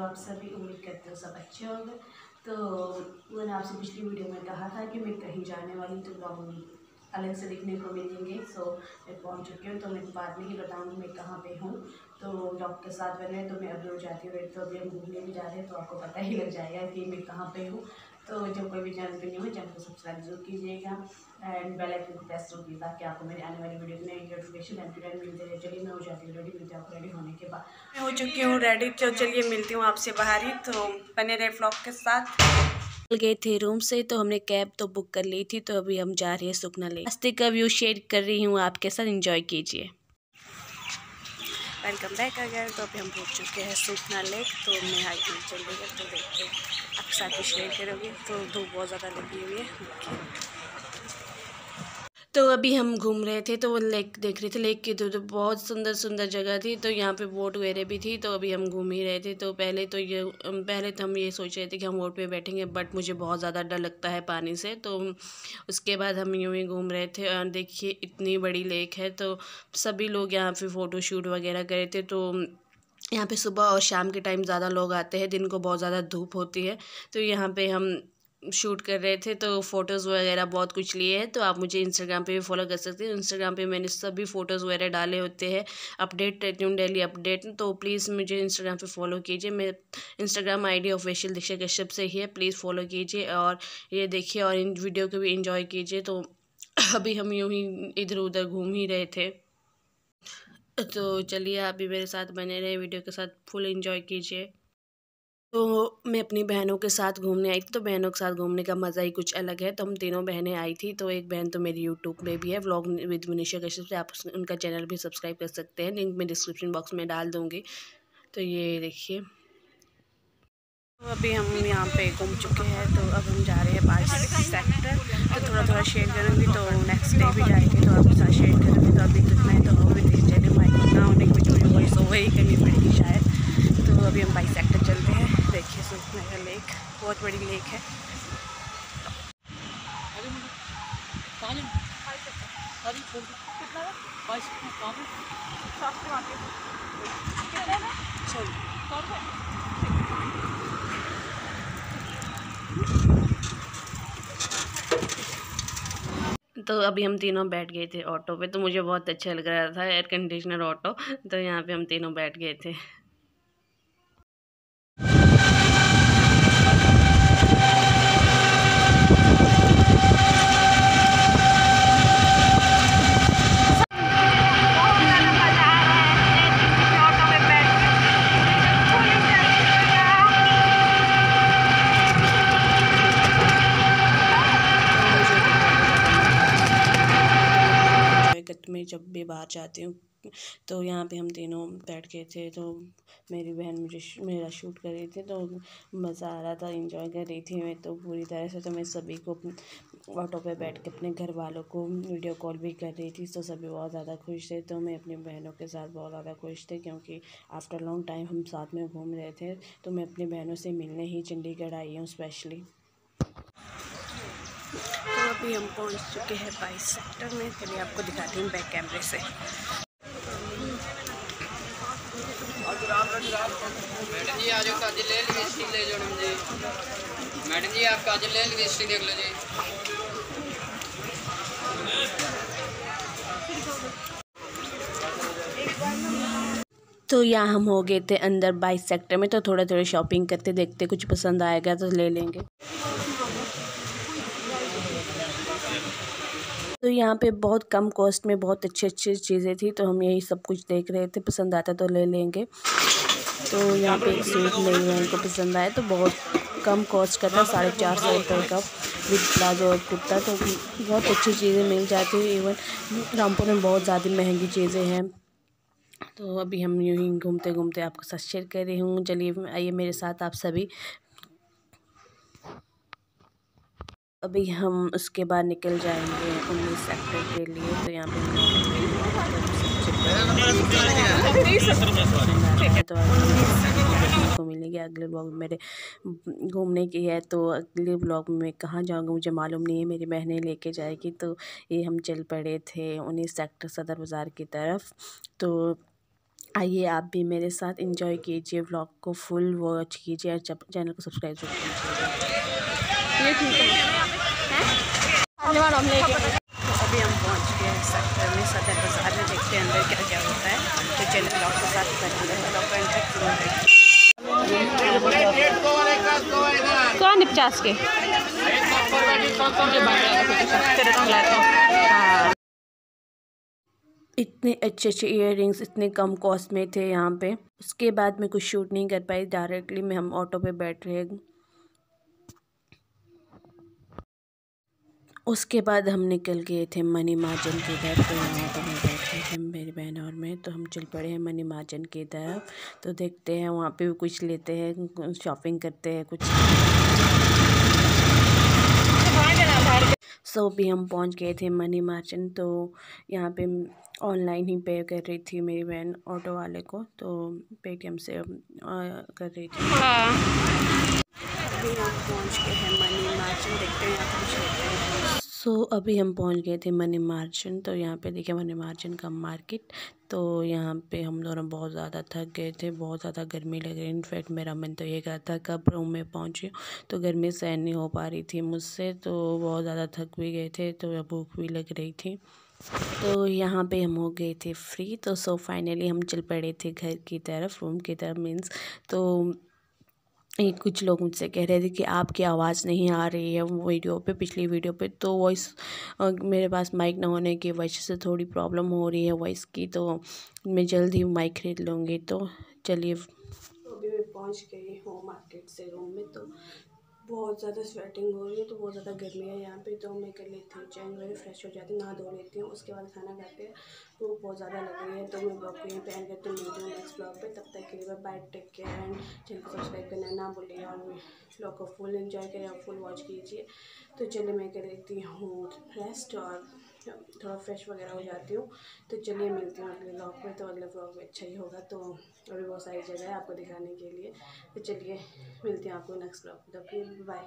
आप सभी? उम्मीद करते हो सब अच्छे होंगे। तो मैंने आपसे पिछली वीडियो में कहा था कि मैं कहीं जाने वाली, तो ब्लॉग अलग से देखने को मिलेंगे। सो मैं पहुंच चुकी हूँ, तो मैं बाद में ही बताऊँगी मैं कहाँ पे हूँ। तो ब्लॉग के साथ बने, तो मैं अभी जाती हूँ, तो अभी हम घूमने भी जा रहे हैं, तो आपको पता ही लग जाएगा कि मैं कहाँ पे हूँ। तो जो कोई भी चैनल पे नहीं हो, चैनल को सब्सक्राइब जरूर कीजिएगा एंड बेल आइकन को प्रेस जरूर कीजिएगा ताकि आपको मेरी आने वाली वीडियो में नोटिफिकेशन टाइम टू टाइम मिलते रहे। चलिए मैं हो जाती हूँ रेडी, मिलती हूँ आपको रेडी होने के बाद। मैं हो चुकी हूँ रेडी, तो चलिए मिलती हूँ आपसे बाहर ही। तो बने रहे व्लॉग के साथ। गए थे रूम से, तो हमने कैब तो बुक कर ली थी, तो अभी हम जा रहे हैं सुखना लेक। रास्ते का व्यू शेयर कर रही हूँ आपके साथ, एंजॉय कीजिए। वेलकम बैक अगर। तो अभी हम पहुँच चुके हैं सुखना लेक। तो मैं हाइक में चल रही है, तो देखते हैं आपके साथ भी शेयर करोगे। तो धूप बहुत ज़्यादा लगी हुई है। तो अभी हम घूम रहे थे, तो वो लेक देख रहे थे। लेक की तो बहुत सुंदर सुंदर जगह थी, तो यहाँ पे बोट वगैरह भी थी। तो अभी हम घूम ही रहे थे। तो पहले तो हम ये सोच रहे थे कि हम बोट पे बैठेंगे, बट मुझे बहुत ज़्यादा डर लगता है पानी से। तो उसके बाद हम यूँ ही घूम रहे थे। और देखिए इतनी बड़ी लेक है, तो सभी लोग यहाँ पे फ़ोटो शूट वगैरह करे थे। तो यहाँ पे सुबह और शाम के टाइम ज़्यादा लोग आते हैं, दिन को बहुत ज़्यादा धूप होती है। तो यहाँ पे हम शूट कर रहे थे, तो फ़ोटोज़ वगैरह बहुत कुछ लिए हैं। तो आप मुझे इंस्टाग्राम पे भी फॉलो कर सकते हैं। इंस्टाग्राम पे मैंने सभी फ़ोटोज़ वगैरह डाले होते हैं, अपडेट रहती हूँ, डेली अपडेट। तो प्लीज़ मुझे इंस्टाग्राम पे फॉलो कीजिए। मैं इंस्टाग्राम आईडी ऑफिशियल दीक्षा कश्यप से ही है, प्लीज़ फॉलो कीजिए और ये देखिए और इन वीडियो को भी इंजॉय कीजिए। तो अभी हम यूँ ही इधर उधर घूम ही रहे थे। तो चलिए आप भी मेरे साथ बने रहे, वीडियो के साथ फुल एंजॉय कीजिए। तो मैं अपनी बहनों के साथ घूमने आई थी, तो बहनों के साथ घूमने का मज़ा ही कुछ अलग है। तो हम तीनों बहनें आई थी। तो एक बहन तो मेरी यूट्यूब पे भी है, व्लॉग विद मनीषा कश्यप से, आप उनका चैनल भी सब्सक्राइब कर सकते हैं, लिंक मैं डिस्क्रिप्शन बॉक्स में डाल दूँगी। तो ये देखिए, तो अभी हम यहाँ पे घूम चुके हैं। तो अब हम जा रहे हैं 5 सेक्टर। तो थोड़ा थोड़ा शेयर करूँगी, तो नेक्स्ट डे भी जाएंगे तो आपके साथ शेयर करूँगी। तो अभी कितना है, तो वो भी देख चले माइक ना होने की वजह से वॉइस ओवर ही करनी पड़ेगी शायद। तो अभी हम 22 सेक्टर चलते हैं। देखिए सुखना का लेक, बहुत बड़ी लेक है। तो अभी हम तीनों बैठ गए थे ऑटो पे, तो मुझे बहुत अच्छा लग रहा था, एयर कंडीशनर ऑटो। तो यहाँ पे हम तीनों बैठ गए थे। में जब भी बाहर जाती हूँ, तो यहाँ पे हम तीनों बैठ गए थे। तो मेरी बहन मेरा शूट कर रही थी, तो मज़ा आ रहा था, एंजॉय कर रही थी मैं तो पूरी तरह से। तो मैं सभी को ऑटो पे बैठ के अपने घर वालों को वीडियो कॉल भी कर रही थी, तो सभी बहुत ज़्यादा खुश थे। तो मैं अपनी बहनों के साथ बहुत ज़्यादा खुश थे, क्योंकि आफ्टर लॉन्ग टाइम हम साथ में घूम रहे थे। तो मैं अपनी बहनों से मिलने ही चंडीगढ़ आई हूँ स्पेशली। तो अभी हम पहुंच चुके हैं 22 सेक्टर में। चलिए आपको दिखाती हूँ बैक कैमरे से। मैडम जी आज काजल ले लिपस्टिक ले जाओ जी। मैडम जी आप काजल ले लिपस्टिक देख लो जी। तो यहाँ हम हो गए थे अंदर 22 सेक्टर में। तो थोड़ा थोड़ा शॉपिंग करते, देखते कुछ पसंद आएगा तो ले लेंगे। तो यहाँ पे बहुत कम कॉस्ट में बहुत अच्छी अच्छी चीज़ें थी, तो हम यही सब कुछ देख रहे थे, पसंद आता तो ले लेंगे। तो यहाँ पे एक सूट मेरी बहन को पसंद आया, तो बहुत कम कॉस्ट का था, 450 रुपये का, विद प्लाजो और कुर्ता। तो बहुत अच्छी चीज़ें मिल जाती हैं। इवन रामपुर में बहुत ज़्यादा महंगी चीज़ें हैं। तो अभी हम यूँ ही घूमते घूमते आपको साथ शेयर कर रही हूँ। चलिए आइए मेरे साथ आप सभी। अभी हम उसके बाद निकल जाएंगे 19 सेक्टर के लिए। तो यहाँ पे तो देखने को मिलेगी अगले ब्लॉग में। मेरे घूमने की है, तो अगले ब्लॉग में मैं कहाँ जाऊँगी मुझे मालूम नहीं है, मेरी बहनें लेके जाएगी। तो ये हम चल पड़े थे 19 सेक्टर सदर बाज़ार की तरफ। तो आइए आप भी मेरे साथ एंजॉय कीजिए, व्लॉग को फुल वॉच कीजिए और चैनल को सब्सक्राइब जरूर कीजिए। ये ठीक है। अभी हम पहुंच गए हैं सेक्टर में, सदर बाज़ार में। देखते हैं अंदर क्या क्या होता है, तो चैनल व्लॉग के साथ कौन 50 के हाँ। इतने अच्छे अच्छे इयररिंग्स इतने कम कॉस्ट में थे यहाँ पे। उसके बाद मैं कुछ शूट नहीं कर पाई, डायरेक्टली मैं हम ऑटो पे बैठ रहे। उसके बाद हम निकल गए थे मनी महाजन की तरफ। तो यहाँ पर मैं बैठे थे मेरी बहन और मैं, तो हम चल पड़े हैं मनी महाजन की तरफ। तो देखते हैं वहाँ पे भी कुछ लेते हैं, शॉपिंग करते हैं कुछ। सो भी हम पहुँच गए थे मनी महाजन। तो यहाँ पे ऑनलाइन ही पे कर रही थी मेरी बहन ऑटो वाले को, तो पेटीएम से कर रही थी। अभी हम पहुँच गए हैं मनी महाजन, देखते हैं यहाँ कुछ लेते हैं। सो अभी हम पहुँच गए थे मनी मार्जिन। तो यहाँ पे देखिए मनी मार्जिन का मार्केट। तो यहाँ पे हम दोनों बहुत ज़्यादा थक गए थे, बहुत ज़्यादा गर्मी लग रही। इनफैक्ट मेरा मन तो ये कहा था कब रूम में पहुँची, तो गर्मी सहन नहीं हो पा रही थी मुझसे, तो बहुत ज़्यादा थक भी गए थे, तो भूख भी लग रही थी। तो यहाँ पे हम हो गए थे फ्री। तो सो फाइनली हम चल पड़े थे घर की तरफ, रूम की तरफ मीन्स। तो कुछ लोग मुझसे कह रहे थे कि आपकी आवाज़ नहीं आ रही है वीडियो पे, पिछली वीडियो पे। तो वॉइस मेरे पास माइक ना होने की वजह से थोड़ी प्रॉब्लम हो रही है वॉइस की, तो मैं जल्द ही माइक खरीद लूँगी। तो चलिए, तो अभी मैं पहुँच गई हूँ मार्केट से रूम में। तो बहुत ज़्यादा स्वेटिंग हो रही है, तो बहुत ज़्यादा गर्मी है यहाँ पे। तो मैं कर लेती हूँ चेंज वगैरह, फ्रेश हो जाती हूँ, नहा धो लेती हूँ, उसके बाद खाना खाते हैं। तो बहुत ज़्यादा लग रही है, तो मैं ब्लॉग को यहीं पे एंड करती हूँ। मिलती हूँ नेक्स्ट ब्लॉग पे, तब तक के लिए bye, take care and channel को सब्सक्राइब करना ना भूलिए और ब्लॉग को फुल एंजॉय करें और फुल वॉच कीजिए। तो चलिए मैं कर लेती हूँ रेस्ट और थोड़ा फ्रेश वगैरह हो जाती हूँ। तो चलिए मिलती हूँ अगले ब्लॉग में। तो अगले ब्लॉग में अच्छा ही होगा, तो अभी बहुत सारी जगह है आपको दिखाने के लिए। तो चलिए मिलती हूँ आपको नेक्स्ट ब्लॉग में। तो बाय।